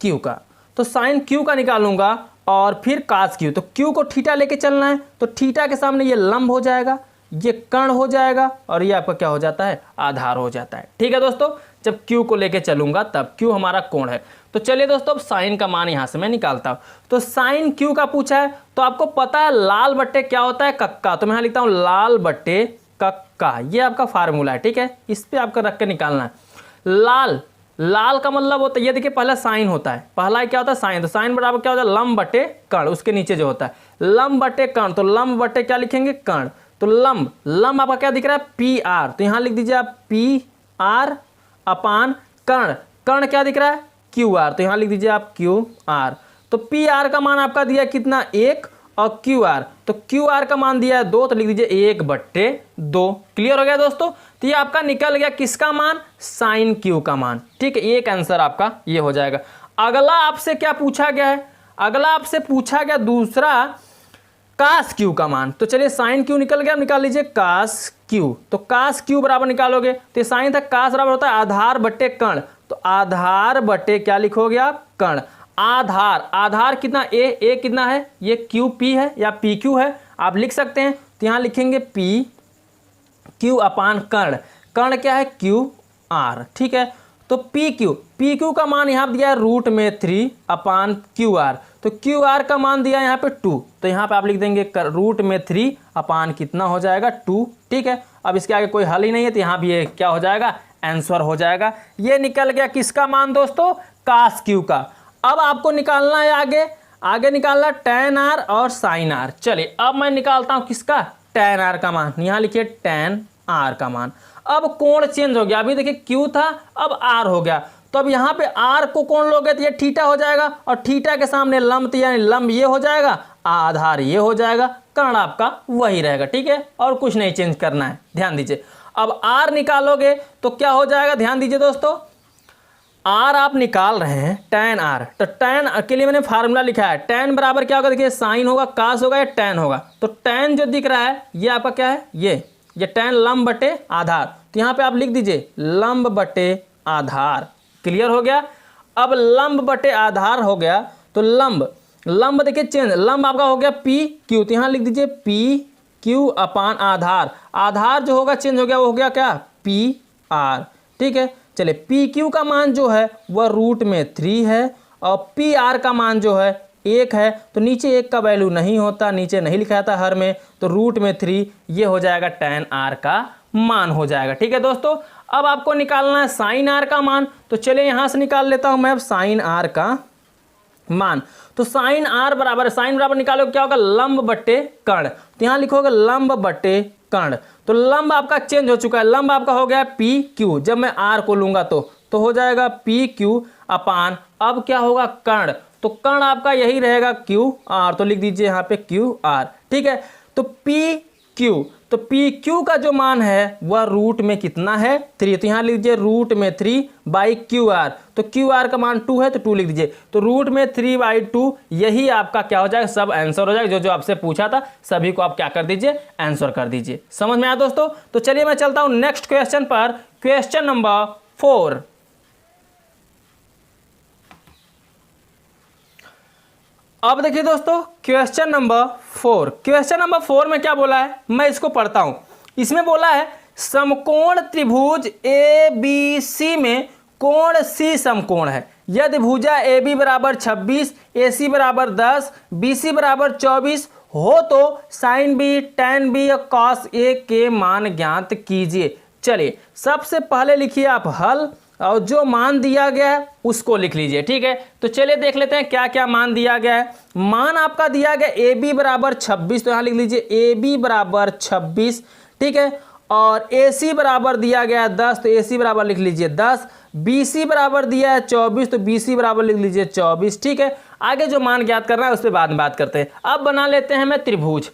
Q का। तो साइन Q का निकालूंगा और फिर cos Q। तो Q को थीटा लेके चलना है, तो थीटा के सामने ये लंब हो जाएगा, ये कर्ण हो जाएगा और ये आपका क्या हो जाता है, आधार हो जाता है। ठीक है दोस्तों, जब Q को लेके चलूंगा तब Q हमारा कोण है। तो चलिए दोस्तों अब साइन का मान यहां से मैं निकालता हूं। तो साइन Q का पूछा है, तो आपको पता है लाल बट्टे क्या होता है, कक्का। तो मैं यहां लिखता हूं लाल बट्टे कक्का, ये आपका फार्मूला है। ठीक है, इस पे आपको रख के निकालना है। लाल का मतलब होता है, ये देखिए पहला साइन होता है, पहला क्या होता है साइन। तो साइन बराबर क्या होता है, लंब बटे कर्ण, उसके नीचे जो होता है लंब बटे कर्ण। तो लंब बटे क्या लिखेंगे, कर्ण। तो लंब आपका क्या दिख रहा है, PR। तो यहां लिख दीजिए आप PR अपान कर्ण। कर्ण क्या दिख रहा है, QR। तो यहां लिख दीजिए आप QR। तो PR का मान आपका दिया कितना, 1 और QR तो QR का मान दिया है 2, तो लिख दीजिए 1/2। क्लियर हो गया दोस्तों। तो ये आपका निकल गया किसका मान, साइन Q का मान। ठीक है, एक आंसर आपका ये हो जाएगा। अगला आपसे क्या पूछा गया है, अगला आपसे पूछा गया दूसरा cos Q का मान। तो चलिए साइन Q निकल गया, निकाल लीजिए cos Q। तो cos Q बराबर निकालोगे, तो साइन था, cos बराबर होता है आधार बट्टे कर्ण। तो आधार बट्टे क्या लिखोगे आप, कर्ण। आधार कितना, a कितना है, ये QP है या PQ है आप लिख सकते हैं। तो यहाँ लिखेंगे PQ अपान कर्ण। कर्ण क्या है, QR। ठीक है, तो पी क्यू का मान यहाँ दिया है रूट में 3 अपान क्यू आर, तो क्यू आर का मान दिया है यहाँ पे 2, तो यहाँ पे आप लिख देंगे रूट में 3 अपान कितना हो जाएगा 2। ठीक है, अब इसके आगे कोई हल ही नहीं है तो यहाँ भी ये क्या हो जाएगा आंसर हो जाएगा। ये निकल गया किसका मान दोस्तों, कास क्यू का। अब आपको निकालना है आगे निकालना tan r और sin r। चलिए अब मैं निकालता हूँ किसका, tan r का मान। यहाँ लिखिए tan r का मान। अब कोण चेंज हो गया, अभी देखिए Q था अब R हो गया, तो अब यहाँ पे R को कोण लोगे तो ये थीटा हो जाएगा, और थीटा के सामने लंब यानी लंब ये हो जाएगा, आधार ये हो जाएगा, कर्ण आपका वही रहेगा। ठीक है, और कुछ नहीं चेंज करना है, ध्यान दीजिए। अब R निकालोगे तो क्या हो जाएगा, ध्यान दीजिए दोस्तों, R आप निकाल रहे हैं tan r, तो tan के लिए मैंने फार्मूला लिखा है, tan बराबर क्या होगा, देखिए साइन होगा, कास होगा या tan होगा। तो tan जो दिख रहा है ये आपका क्या है, ये tan लंब बटे आधार, तो यहाँ पे आप लिख दीजिए लंब बटे आधार। क्लियर हो गया। अब लंब बटे आधार हो गया तो लंब देखिए चेंज, लंब आपका हो गया पी क्यू, तो यहाँ लिख दीजिए पी क्यू अपान आधार जो होगा चेंज हो गया, वो हो गया क्या पी आर। ठीक है, चलिए पी क्यू का मान जो है वह रूट में 3 है, और पी आर का मान जो है 1 है, तो नीचे 1 का वैल्यू नहीं होता, नीचे नहीं लिखा था हर में, तो रूट में 3 ये हो जाएगा tan r का मान हो जाएगा। ठीक है दोस्तों, अब आपको निकालना है sin r का मान, तो चलिए यहाँ से निकाल लेता हूँ मैं अब sin r का मान। तो sin r बराबर, साइन बराबर निकालोगे क्या होगा, लंब बटे कर्ण, तो यहाँ लिखोगे लंब बटे कर्ण, तो लंब आपका चेंज हो चुका है, लंब आपका हो गया पी क्यू, जब मैं r को लूंगा तो हो जाएगा पी क्यू अपान, अब क्या होगा कर्ण, तो कर्ण आपका यही रहेगा क्यू आर, तो लिख दीजिए यहाँ पे क्यू आर। ठीक है, तो पी क्यू का जो मान है वह रूट में कितना है 3, तो यहाँ लिख दीजिए रूट में 3 बाई क्यू आर, तो क्यू आर का मान 2 है तो 2 लिख दीजिए, तो रूट में 3 बाई 2 यही आपका क्या हो जाएगा, सब आंसर हो जाएगा। जो आपसे पूछा था सभी को आप क्या कर दीजिए, आंसर कर दीजिए। समझ में आया दोस्तों। तो चलिए मैं चलता हूँ नेक्स्ट क्वेश्चन पर, क्वेश्चन नंबर 4। अब देखिए दोस्तों क्वेश्चन नंबर 4 में क्या बोला है, मैं इसको पढ़ता हूं। इसमें बोला है समकोण त्रिभुज ए बी सी में कोण सी समकोण है, यदि भुजा ए बी बराबर 26, ए सी बराबर 10, बी सी बराबर 24 हो तो साइन बी, टैन बी और कॉस ए के मान ज्ञात कीजिए। चलिए सबसे पहले लिखिए आप हल, और जो मान दिया गया है उसको लिख लीजिए। ठीक है, तो चलिए देख लेते हैं क्या क्या मान दिया गया है। मान आपका दिया गया ए बी बराबर 26, तो यहाँ लिख लीजिए ए बी बराबर 26। ठीक है, और ए सी बराबर दिया गया है 10, तो ए सी बराबर लिख लीजिए 10। बी सी बराबर दिया है 24, तो बी सी बराबर लिख लीजिए 24। ठीक है, आगे जो मान ज्ञात करना है उस पर बाद में बात करते हैं। अब बना लेते हैं मैं त्रिभुज।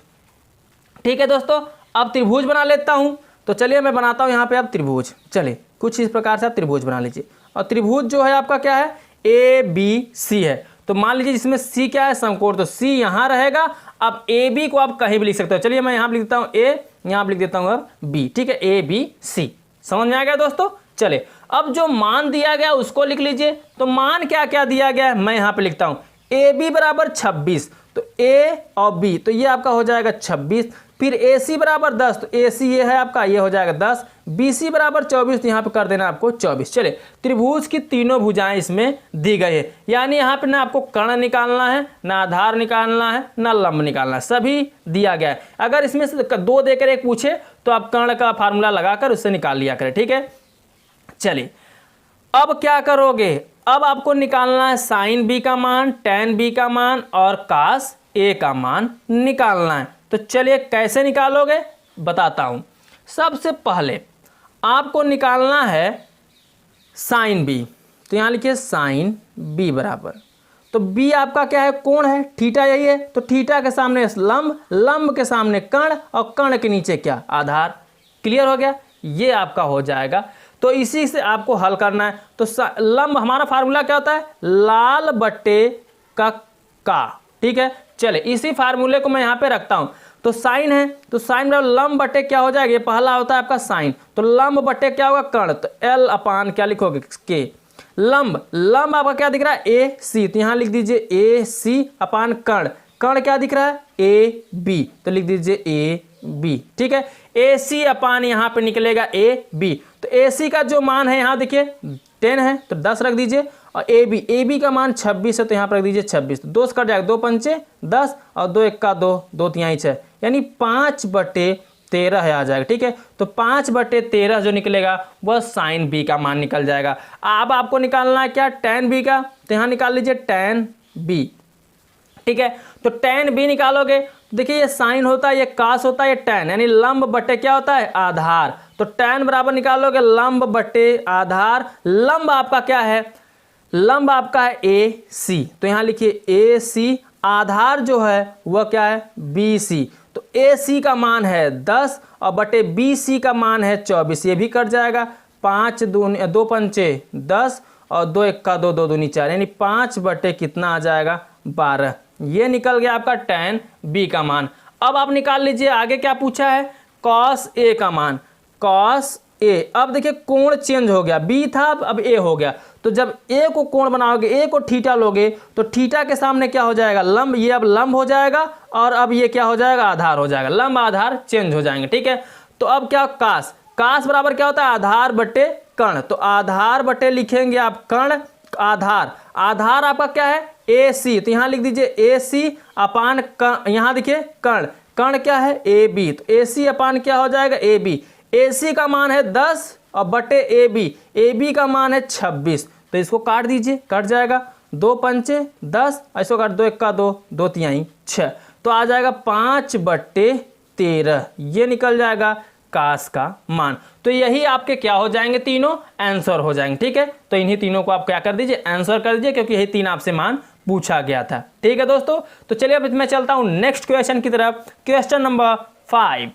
ठीक है दोस्तों, अब त्रिभुज बना लेता हूँ, तो चलिए मैं बनाता हूँ यहाँ पे अब त्रिभुज। चलिए कुछ इस प्रकार से आप त्रिभुज बना लीजिए, और त्रिभुज जो है आपका क्या है ए बी सी है, तो मान लीजिए इसमें सी क्या है समकोण, तो सी यहाँ रहेगा। अब ए बी को आप कहीं भी लिख सकते हो, चलिए मैं यहाँ लिख देता हूँ ए, यहाँ लिख देता हूँ अब बी। ठीक है, ए बी सी, समझ में आ गया दोस्तों। चलिए अब जो मान दिया गया उसको लिख लीजिए, तो मान क्या क्या दिया गया है मैं यहाँ पे लिखता हूँ। ए बी बराबर 26, तो ए और बी, तो ये आपका हो जाएगा 26। फिर ए सी बराबर 10, तो ए सी ये है आपका, ये हो जाएगा 10। बी सी बराबर 24, तो यहाँ पे कर देना आपको 24। चलिए त्रिभुज की तीनों भुजाएं इसमें दी गई है, यानी यहाँ पे ना आपको कर्ण निकालना है, ना आधार निकालना है, ना लंब निकालना है, सभी दिया गया है। अगर इसमें से 2 देकर एक पूछे तो आप कर्ण का फार्मूला लगाकर उससे निकाल लिया करें। ठीक है, चलिए अब क्या करोगे, अब आपको निकालना है साइन बी का मान, टैन बी का मान और कास ए का मान निकालना है। तो चलिए कैसे निकालोगे बताता हूं। सबसे पहले आपको निकालना है साइन बी, तो यहां लिखिए साइन बी बराबर, तो बी आपका क्या है कोण है, थीटा यही है, तो थीटा के सामने लंब, लंब के सामने कर्ण और कर्ण के नीचे क्या आधार। क्लियर हो गया, ये आपका हो जाएगा। तो इसी से आपको हल करना है। तो लंब हमारा फार्मूला क्या होता है, लाल बटे का। ठीक है, चले इसी फार्मूले को मैं यहाँ पे रखता हूँ। तो साइन है, तो साइन बराबर लंब बटे क्या हो जाएगा, ये पहला होता है आपका साइन, तो लंब बटे क्या होगा कर्ण, तो एल अपान क्या लिखोगे के। लंब आपका क्या दिख रहा है ए सी, तो यहाँ लिख दीजिए ए सी अपान कर्ण, कर्ण क्या दिख रहा है ए बी, तो लिख दीजिए ए बी। ठीक है, ए सी अपान यहाँ पे निकलेगा ए बी, तो ए सी का जो मान है यहाँ देखिए 10 है तो 10 रख दीजिए। और ए बी का मान 26 है तो यहाँ पर रख दीजिए 26। तो 2 से कट जाएगा, 2 पंचे 10 और 2 एक का 2, 2 तिहाई 6, यानी 5/13 है आ जाएगा। ठीक है, तो 5/13 जो निकलेगा वह साइन बी का मान निकल जाएगा। अब आपको निकालना है क्या, tan बी का, तो यहाँ निकाल लीजिए tan बी। ठीक है, तो tan बी निकालोगे तो देखिए ये साइन होता है, ये कास होता है, ये tan, यानी लंब बटे क्या होता है, आधार। तो tan बराबर निकालोगे लंब बटे आधार। लंब आपका क्या है, लंब आपका है ए सी, तो यहाँ लिखिए ए सी। आधार जो है वह क्या है, बी सी। तो ए सी का मान है 10 और बटे बी सी का मान है 24, ये भी कट जाएगा। 5 2 पंचे 10 और 2 एक का 2, 2 दूनी 4, यानी 5 बटे कितना आ जाएगा, 12। ये निकल गया आपका tan बी का मान। अब आप निकाल लीजिए आगे क्या पूछा है, cos ए का मान। cos ए, अब देखिए कोण चेंज हो गया, बी था अब ए हो गया। तो जब ए को कोण बनाओगे, ए को थीटा लोगे, तो थीटा के सामने क्या हो जाएगा, लंब। ये अब लंब हो जाएगा और अब ये क्या हो जाएगा, आधार हो जाएगा। लंब आधार चेंज हो जाएंगे। ठीक है, तो अब क्या, कास, कास बराबर क्या होता है, आधार बटे कर्ण। तो आधार बटे लिखेंगे आप कर्ण, आधार, आधार आपका क्या है, ए सी। तो यहाँ लिख दीजिए ए सी अपान, यहाँ देखिए कर्ण, कर्ण क्या है, ए बी। तो ए सी अपान क्या हो जाएगा, ए बी। ए सी का मान है 10 और बटे ए बी का मान है 26। तो इसको काट दीजिए, कट जाएगा। 2 पंचे 10, इसको काट, 2 एक का 2, 2 तिहाई 6, तो आ जाएगा 5/13। ये निकल जाएगा कास का मान। तो यही आपके क्या हो जाएंगे, तीनों आंसर हो जाएंगे। ठीक है, तो इन्हीं तीनों को आप क्या कर दीजिए, आंसर कर दीजिए, क्योंकि यही 3 आपसे मान पूछा गया था। ठीक है दोस्तों, तो चलिए अब मैं चलता हूं नेक्स्ट क्वेश्चन की तरफ। Question number 5।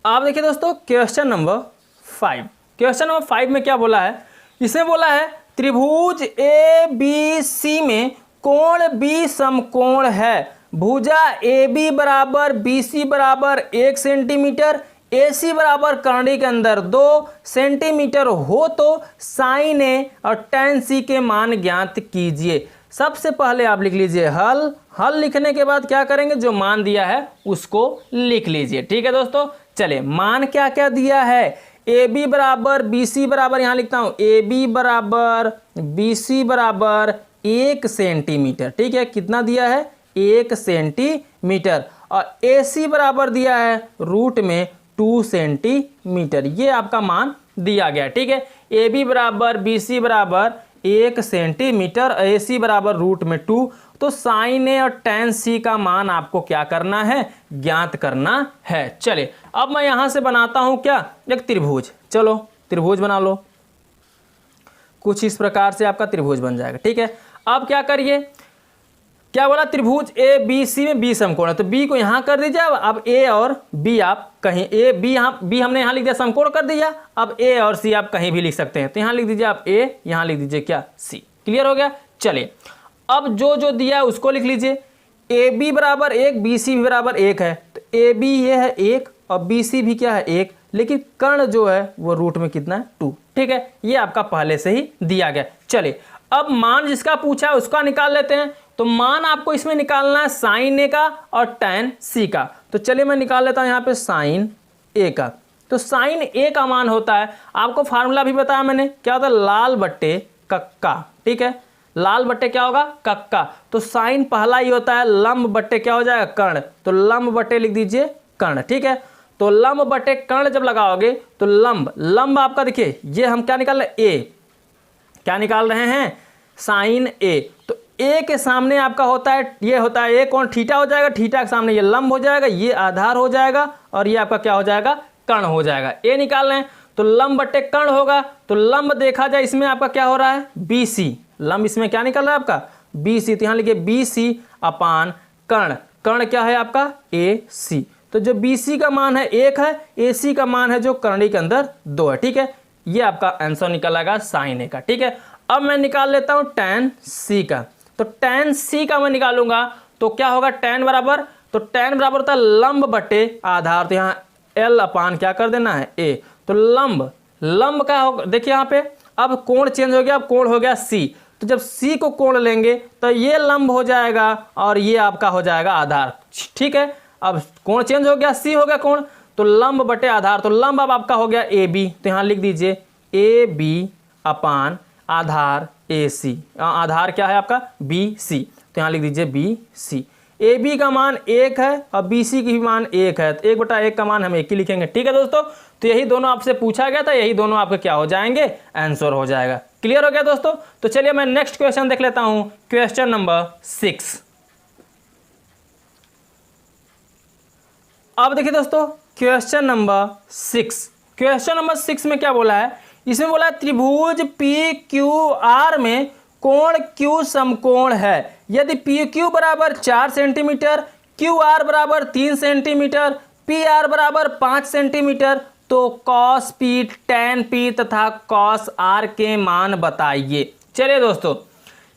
आप देखिए दोस्तों क्वेश्चन नंबर 5। क्वेश्चन नंबर 5 में क्या बोला है, इसमें बोला है त्रिभुज ए बी सी में कोण बी समकोण है। भुजा ए बी बराबर बी सी बराबर 1 सेंटीमीटर, ए सी बराबर कर्णी के अंदर 2 सेंटीमीटर हो तो साइन ए और tan सी के मान ज्ञात कीजिए। सबसे पहले आप लिख लीजिए हल। हल लिखने के बाद क्या करेंगे, जो मान दिया है उसको लिख लीजिए। ठीक है दोस्तों, चलिए मान क्या क्या दिया है, ए बी बराबर बी सी बराबर, यहाँ लिखता हूँ ए बी बराबर बी सी बराबर 1 सेंटीमीटर। ठीक है, कितना दिया है, 1 सेंटीमीटर। और ए सी बराबर दिया है रूट में 2 सेंटीमीटर। ये आपका मान दिया गया। ठीक है, ए बी बराबर बी सी बराबर 1 सेंटीमीटर, ए सी बराबर रूट में 2। तो साइन ए और tan सी का मान आपको क्या करना है, ज्ञात करना है। चलिए अब मैं यहां से बनाता हूं क्या, एक त्रिभुज। चलो त्रिभुज बना लो, कुछ इस प्रकार से आपका त्रिभुज बन जाएगा। ठीक है, अब क्या करिए, क्या बोला, त्रिभुज ए बी सी में बी समकोण है, तो बी को यहां कर दीजिए। अब ए और बी आप कहीं, ए बी, यहाँ बी हमने यहां लिख दिया, समकोण कर दिया। अब ए और सी आप कहीं भी लिख सकते हैं, तो यहां लिख दीजिए आप ए, यहां लिख दीजिए क्या, सी। क्लियर हो गया। चलिए अब जो दिया है उसको लिख लीजिए। ए बी बराबर 1, बी सी भी बराबर 1 है, तो ए बी ये है 1 और बी सी भी क्या है 1, लेकिन कर्ण जो है वो रूट में कितना है, 2। ठीक है, ये आपका पहले से ही दिया गया। चलिए अब मान जिसका पूछा है उसका निकाल लेते हैं। तो मान आपको इसमें निकालना है साइन ए का और tan सी का। तो चलिए मैं निकाल लेता हूं यहाँ पे साइन ए का। तो साइन ए का मान होता है, आपको फार्मूला भी बताया मैंने, क्या होता है, लाल बट्टे कक्का। ठीक है, लाल बट्टे क्या होगा, कक्का। तो साइन पहला ही होता है, लंब बट्टे क्या हो जाएगा, कर्ण। तो लंब बट्टे लिख दीजिए कर्ण। ठीक है, तो लंब बट्टे कर्ण जब लगाओगे तो लंब, लंब आपका देखिए ये हम क्या निकाल रहे हैं, ए, क्या निकाल रहे हैं, साइन ए। तो ए के सामने आपका होता है, ये होता है ए कोण थीटा हो जाएगा, थीटा के सामने ये लंब हो जाएगा, ये आधार हो जाएगा और ये आपका क्या हो जाएगा, कर्ण हो जाएगा। ए निकाल रहे हैं तो लंब बट्टे कर्ण होगा। तो लंब देखा जाए इसमें आपका क्या हो रहा है, बी सी। लंब इसमें क्या निकल रहा है आपका, बी सी। तो यहाँ लिखिए बी सी अपान कर्ण। कर्ण क्या है आपका, ए सी। तो जो बी सी का मान है 1 है, ए सी का मान है जो कर्णी के अंदर 2 है। ठीक है, ये आपका आंसर निकल आएगा साइन ए का। ठीक है, अब मैं निकाल लेता हूं tan सी का। तो tan सी का मैं निकालूंगा तो क्या होगा, tan बराबर, तो tan बराबर होता है लंब बटे आधार। तो यहाँ L अपान क्या कर देना है, A। तो लंब, लंब का होगा, देखिए यहाँ पे अब कोण चेंज हो गया, अब कोण हो गया C। तो जब C को कोण लेंगे तो ये लंब हो जाएगा और ये आपका हो जाएगा आधार। ठीक है, अब कोण चेंज हो गया, C हो गया कोण। तो लंब बटे आधार, तो लंब अब आपका हो गया ए बी, तो यहाँ लिख दीजिए ए बी अपान आधार ए सी, आधार क्या है आपका बी सी, तो यहाँ लिख दीजिए बी सी। ए बी का मान 1 है और बी सी की भी मान 1 है, तो 1/1 का मान हम 1 ही लिखेंगे। ठीक है दोस्तों, तो यही दोनों आपसे पूछा गया था, यही दोनों आपके क्या हो जाएंगे, आंसर हो जाएगा। क्लियर हो गया दोस्तों। तो चलिए मैं नेक्स्ट क्वेश्चन देख लेता हूं, क्वेश्चन नंबर 6। अब देखिए दोस्तों क्वेश्चन नंबर 6, क्वेश्चन नंबर 6 में क्या बोला है, इसमें बोला त्रिभुज पी क्यू आर में कोण Q समकोण है, यदि पी क्यू बराबर 4 सेंटीमीटर, क्यू आर बराबर 3 सेंटीमीटर, पी आर बराबर 5 सेंटीमीटर, तो कॉस पी टैन पी तथा कॉस आर के मान बताइए। चलिए दोस्तों,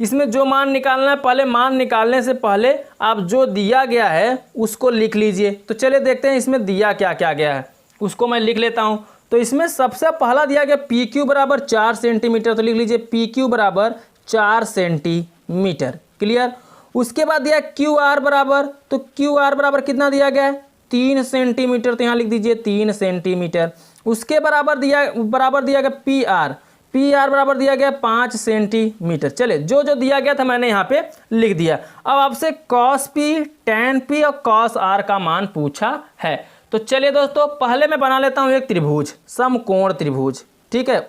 इसमें जो मान निकालना है, पहले मान निकालने से पहले आप जो दिया गया है उसको लिख लीजिए। तो चलिए देखते हैं इसमें दिया क्या क्या गया है, उसको मैं लिख लेता हूं। तो इसमें सबसे पहला दिया गया पी क्यू बराबर 4 सेंटीमीटर, तो लिख लीजिए पी क्यू बराबर 4 सेंटीमीटर। क्लियर। उसके बाद दिया क्यू आर बराबर, तो क्यू आर बराबर कितना दिया गया है, 3 सेंटीमीटर, तो यहाँ लिख दीजिए 3 सेंटीमीटर। उसके बराबर दिया गया पी आर, पी आर बराबर दिया गया 5 सेंटीमीटर। चले जो जो दिया गया था मैंने यहाँ पे लिख दिया। अब आपसे कॉस पी टैन पी और कॉस आर का मान पूछा है। तो चलिए दोस्तों पहले मैं बना लेता हूँ एक त्रिभुज, समकोण त्रिभुज। ठीक है,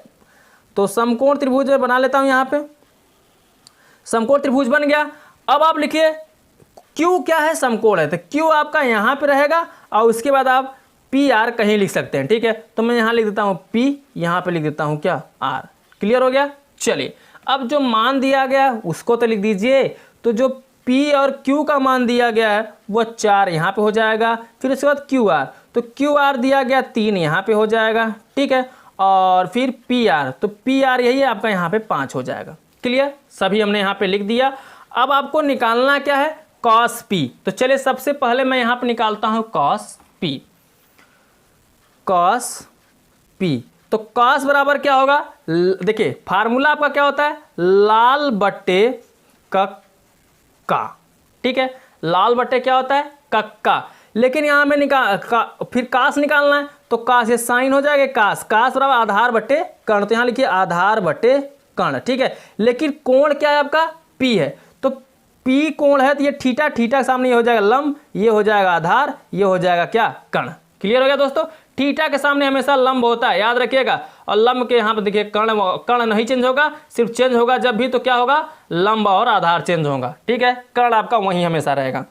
तो समकोण त्रिभुज में बना लेता हूँ। यहाँ पे समकोण त्रिभुज बन गया। अब आप लिखिए Q क्या है, समकोण है, तो Q आपका यहाँ पे रहेगा और उसके बाद आप पी आर कहीं लिख सकते हैं। ठीक है, तो मैं यहाँ लिख देता हूँ P, यहाँ पे लिख देता हूँ क्या R। क्लियर हो गया। चलिए अब जो मान दिया गया उसको तो लिख दीजिए। तो जो P और Q का मान दिया गया है वो 4 यहाँ पे हो जाएगा। फिर उसके बाद QR, तो QR दिया गया 3 यहाँ पे हो जाएगा। ठीक है, और फिर PR, तो PR यही है आपका यहाँ पे 5 हो जाएगा। क्लियर, सभी हमने यहाँ पे लिख दिया। अब आपको निकालना क्या है, कॉस P। तो चलिए सबसे पहले मैं यहाँ पे निकालता हूँ कॉस P। कॉस P, तो कॉस बराबर क्या होगा, देखिए फार्मूला आपका क्या होता है, लाल बट्टे कक्का। ठीक है, लाल बट्टे क्या होता है, कक्का। लेकिन यहाँ में फिर कास निकालना है, तो कास ये साइन हो जाएगा, कास बराबर आधार बट्टे कर्ण, तो यहाँ लिखिए आधार बट्टे कर्ण। ठीक है, लेकिन कोण क्या है आपका, P है, तो P कोण है, तो ये थीटा, थीटा के सामने ये हो जाएगा लंब, ये हो जाएगा आधार, ये हो जाएगा क्या कर्ण। क्लियर हो गया दोस्तों। थीटा के सामने हमेशा लंब होता है, याद रखिएगा। और लंब के यहाँ पे देखिए कर्ण नहीं चेंज होगा, सिर्फ चेंज होगा जब भी तो क्या होगा, लंब और आधार चेंज होगा। ठीक है, कर्ण आपका वहीं हमेशा रहेगा।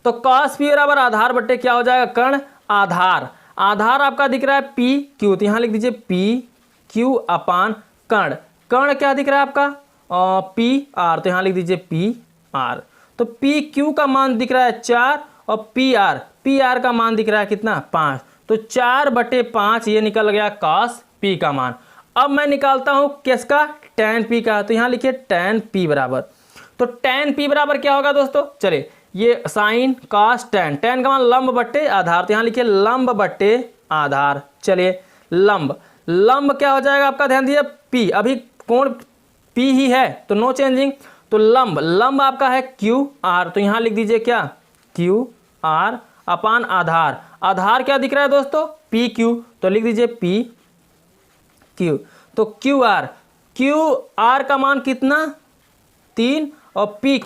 तो कॉस P बराबर आधार बट्टे क्या हो जाएगा, कर्ण आधार। आधार आपका दिख रहा है P Q, तो यहाँ लिख दीजिए P Q अपान कर्ण। कर्ण क्या दिख रहा है आपका P R, तो यहाँ लिख दीजिए P R। तो P Q का मान दिख रहा है 4 और P R का मान दिख रहा है कितना, 5। तो 4/5 ये निकल गया कॉस P का मान। अब मैं निकालता हूँ किसका, टैन P का, तो यहाँ लिखिए टैन P बराबर। तो टैन P बराबर क्या होगा दोस्तों, चलिए ये साइन कॉस टैन, टैन का मान लंब बट्टे आधार, तो यहाँ लिखिए लंब बट्टे आधार। चलिए लंब क्या हो जाएगा आपका, ध्यान दीजिए P, अभी कोण P ही है तो नो चेंजिंग। तो लंब आपका है Q R, तो यहाँ लिख दीजिए क्या Q R अपान आधार। आधार क्या दिख रहा है दोस्तों, पी क्यू, तो लिख दीजिए पी क्यू। तो क्यू आर का मान कितना, 3, और पी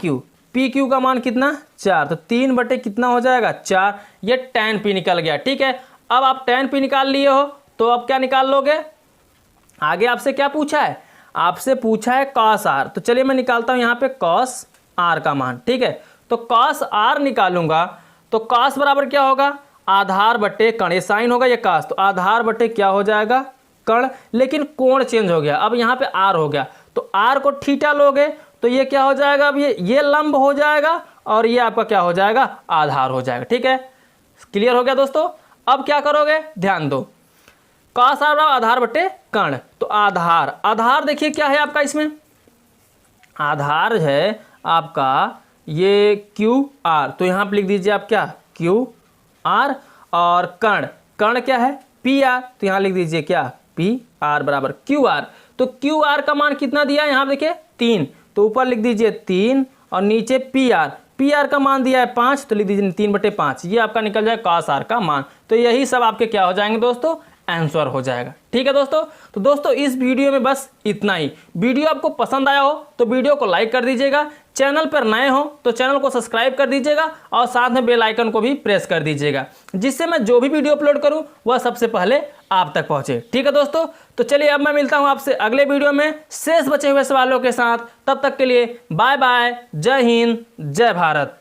क्यू का मान कितना, 4। तो 3 बटे कितना हो जाएगा, 4। ये टैन पी निकल गया। ठीक है, अब आप टैन पी निकाल लिए हो तो अब क्या निकाल लोगे, आगे आपसे क्या पूछा है, आपसे पूछा है कॉस आर। तो चलिए मैं निकालता हूं यहाँ पे कॉस आर का मान। ठीक है, तो कॉस आर निकालूंगा तो कॉस बराबर क्या होगा, आधार बट्टे कर्ण, ये साइन होगा ये कॉस, तो आधार बट्टे क्या हो जाएगा, कर्ण। लेकिन कोण चेंज हो गया, अब यहाँ पे आर हो गया, तो आर को थीटा लोगे तो ये क्या हो जाएगा, अब ये लंब हो जाएगा और ये आपका क्या हो जाएगा, आधार हो जाएगा। ठीक है, क्लियर हो गया दोस्तों। अब क्या करोगे, ध्यान दो, कॉस आर आधार बट्टे कर्ण, तो आधार देखिए क्या है आपका, इसमें आधार है आपका ये क्यू आर, तो यहाँ पे लिख दीजिए आप क्या क्यू आर, और कर्ण क्या है पी आर, तो यहाँ लिख दीजिए क्या पी आर बराबर क्यू आर। तो क्यू आर का मान कितना दिया, यहाँ देखिए 3, तो ऊपर लिख दीजिए 3 और नीचे पी पी आर का मान दिया है 5, तो लिख दीजिए 3/5, ये आपका निकल जाए cos r का मान। तो यही सब आपके क्या हो जाएंगे दोस्तों, आंसर हो जाएगा। ठीक है दोस्तों, तो दोस्तों इस वीडियो में बस इतना ही। वीडियो आपको पसंद आया हो तो वीडियो को लाइक कर दीजिएगा, चैनल पर नए हो तो चैनल को सब्सक्राइब कर दीजिएगा और साथ में बेल आइकन को भी प्रेस कर दीजिएगा, जिससे मैं जो भी वीडियो अपलोड करूं वह सबसे पहले आप तक पहुंचे। ठीक है दोस्तों, तो चलिए अब मैं मिलता हूं आपसे अगले वीडियो में शेष बचे हुए सवालों के साथ। तब तक के लिए बाय बाय, जय हिंद, जय भारत।